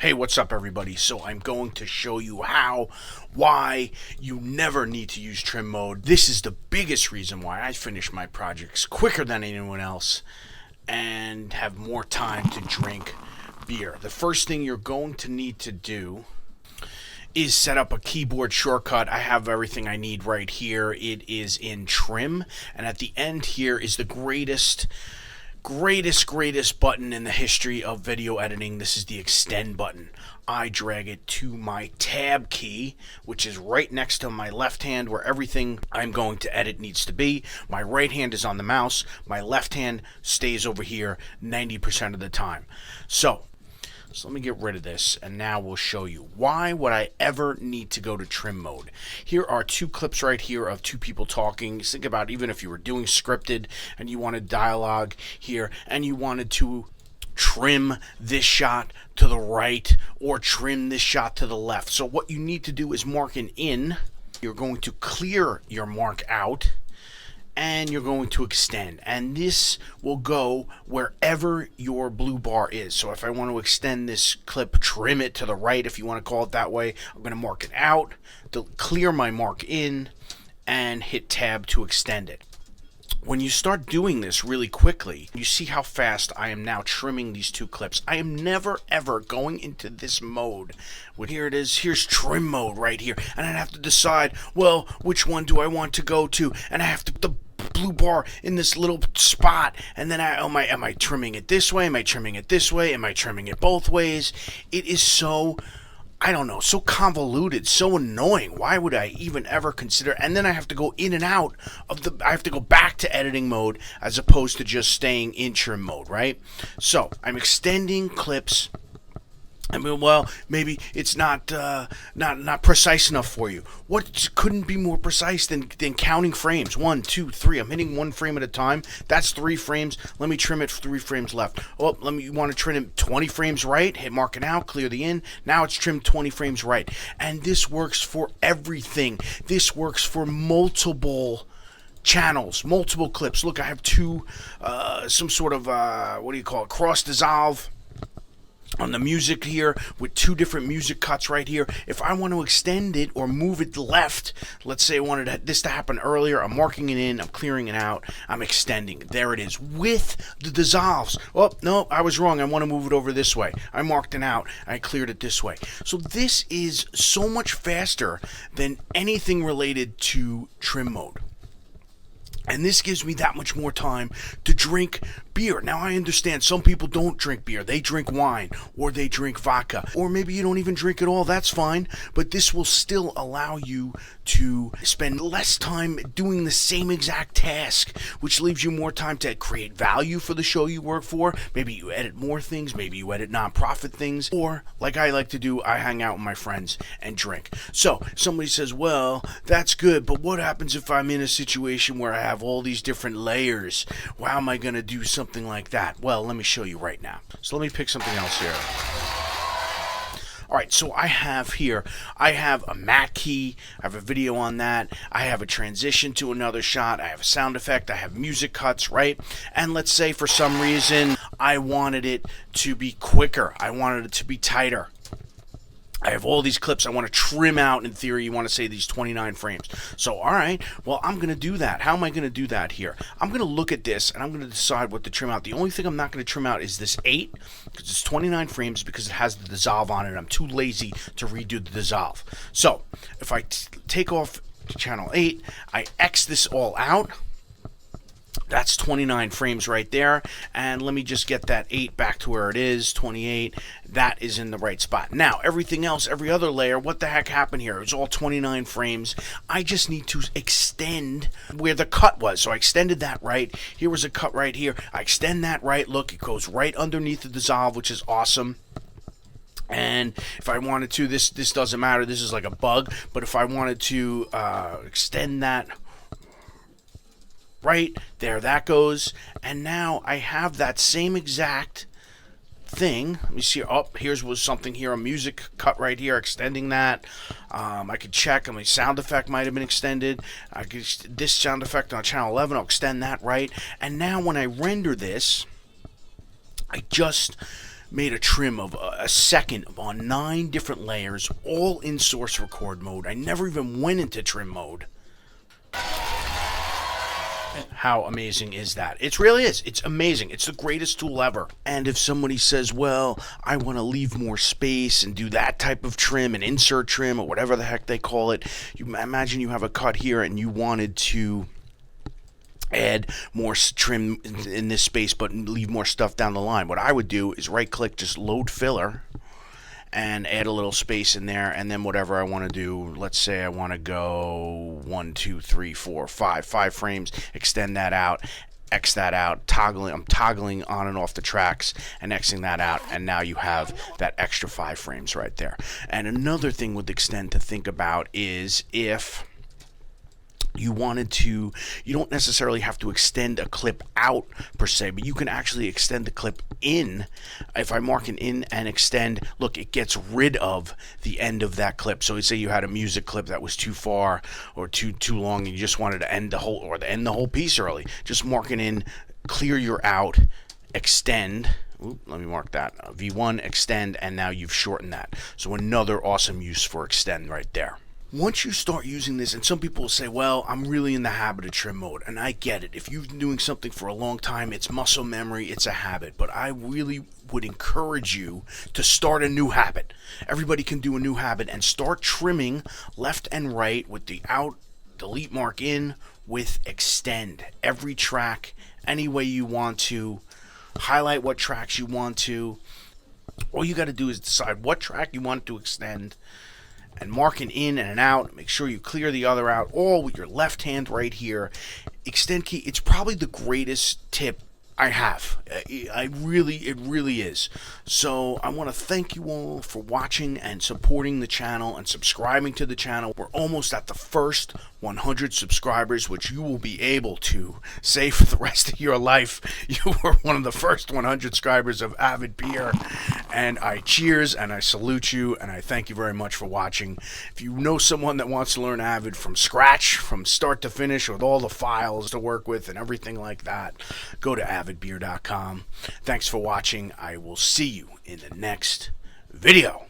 Hey, what's up everybody? So I'm going to show you why you never need to use trim mode. This is the biggest reason why I finish my projects quicker than anyone else and have more time to drink beer. The first thing you're going to need to do is set up a keyboard shortcut. I have everything I need right here. It is in trim, and at the end here is the greatest button in the history of video editing. This is the extend button. I drag it to my tab key, which is right next to my left hand where everything I'm going to edit needs to be. My right hand is on the mouse. My left hand stays over here 90% of the time. So let me get rid of this, and now we'll show you why would I ever need to go to trim mode. Here are two clips right here of two people talking. Think about even if you were doing scripted and you wanted dialogue here and you wanted to trim this shot to the right or trim this shot to the left. So what you need to do is mark an in. You're going to clear your mark out, and you're going to extend, and this will go wherever your blue bar is. So if I want to extend this clip, trim it to the right, if you want to call it that way, I'm going to mark it out, to clear my mark in, and hit tab to extend it. When you start doing this really quickly, you see how fast I am now trimming these two clips. I am never ever going into this mode. Well, here it is. Here's trim mode right here, and I have to decide, well, which one do I want to go to? And I have to the blue bar in this little spot, and then am I trimming it this way? Am I trimming it this way? Am I trimming it both ways? It is so, I don't know, so convoluted, so annoying. Why would I even ever consider? And then I have to go in and out of I have to go back to editing mode as opposed to just staying in trim mode, right? So I'm extending clips. I mean, well, maybe it's not precise enough for you. What couldn't be more precise than counting frames? 1, 2, 3. I'm hitting one frame at a time. That's 3 frames. Let me trim it 3 frames left. Oh, you want to trim it 20 frames right? Hit mark it out, clear the in. Now it's trimmed 20 frames right. And this works for everything. This works for multiple channels, multiple clips. Look, I have two, some sort of, what do you call it, cross dissolve on the music here with 2 different music cuts right here. If I want to extend it or move it left, let's say I wanted this to happen earlier, I'm marking it in, I'm clearing it out, I'm extending. There it is with the dissolves. Oh, no, I was wrong. I want to move it over this way. I marked it out. I cleared it this way. So this is so much faster than anything related to trim mode. And this gives me that much more time to drink beer. Now, I understand some people don't drink beer. They drink wine, or they drink vodka, or maybe you don't even drink at all. That's fine. But this will still allow you to spend less time doing the same exact task, which leaves you more time to create value for the show you work for. Maybe you edit more things. Maybe you edit nonprofit things. Or, like I like to do, I hang out with my friends and drink. So, somebody says, well, that's good, but what happens if I'm in a situation where I have all these different layers? How am I going to do something like that? Well, let me show you right now. So let me pick something else here. Alright, so I have a mat key, I have a video on that, I have a transition to another shot, I have a sound effect, I have music cuts, right? And let's say for some reason I wanted it to be quicker, I wanted it to be tighter. I have all these clips I want to trim out. In theory, you want to say these 29 frames. So, all right, well, I'm going to do that. How am I going to do that here? I'm going to look at this, and I'm going to decide what to trim out. The only thing I'm not going to trim out is this 8, because it's 29 frames, because it has the dissolve on it. I'm too lazy to redo the dissolve. So, if I take off channel 8, I X this all out. That's 29 frames right there, and let me just get that 8 back to where it is, 28. That is in the right spot. Now, everything else, every other layer, what the heck happened here? It's all 29 frames. I just need to extend where the cut was. So I extended that right. Here was a cut right here. I extend that right. Look, it goes right underneath the dissolve, which is awesome. And if I wanted to, this doesn't matter. This is like a bug. But if I wanted to extend that right there, that goes, and now I have that same exact thing. Let me see. Oh, here's was something here, a music cut right here, extending that. I could check. I mean, sound effect might have been extended. I could this sound effect on channel 11. I'll extend that right. And now when I render this, I just made a trim of a second on 9 different layers, all in source record mode. I never even went into trim mode. How amazing is that? It really is. It's amazing. It's the greatest tool ever. And if somebody says, well, I want to leave more space and do that type of trim, an insert trim or whatever the heck they call it, you imagine you have a cut here and you wanted to add more trim in this space but leave more stuff down the line. What I would do is right click, just load filler, and add a little space in there, and then whatever I want to do, let's say I want to go 1, 2, 3, 4, 5 frames, extend that out, X that out, I'm toggling on and off the tracks and Xing that out, and now you have that extra 5 frames right there. And another thing with extend to think about is if you wanted to, you don't necessarily have to extend a clip out per se, but you can actually extend the clip in. If I mark an in and extend, look, it gets rid of the end of that clip. So say you had a music clip that was too far or too long, and you just wanted to end the whole, or to end the whole piece early. Just mark it in, clear your out, extend. Ooh, let me mark that. V1, extend, and now you've shortened that. So another awesome use for extend right there. Once you start using this, and some people will say, well, I'm really in the habit of trim mode, and I get it. If you've been doing something for a long time, it's muscle memory, it's a habit. But I really would encourage you to start a new habit. Everybody can do a new habit and start trimming left and right with the out, delete mark in, with extend. Every track, any way you want to. Highlight what tracks you want to. All you got to do is decide what track you want to extend, and mark an in and an out. Make sure you clear the other out, all with your left hand right here. Extend key, it's probably the greatest tip I have. It really is. So I want to thank you all for watching and supporting the channel and subscribing to the channel. We're almost at the first 100 subscribers, which you will be able to say for the rest of your life. You were one of the first 100 subscribers of avidbeer, and I cheers and I salute you, and I thank you very much for watching. If you know someone that wants to learn Avid from scratch, from start to finish, with all the files to work with and everything like that, go to avidbeer.com. Thanks for watching. I will see you in the next video.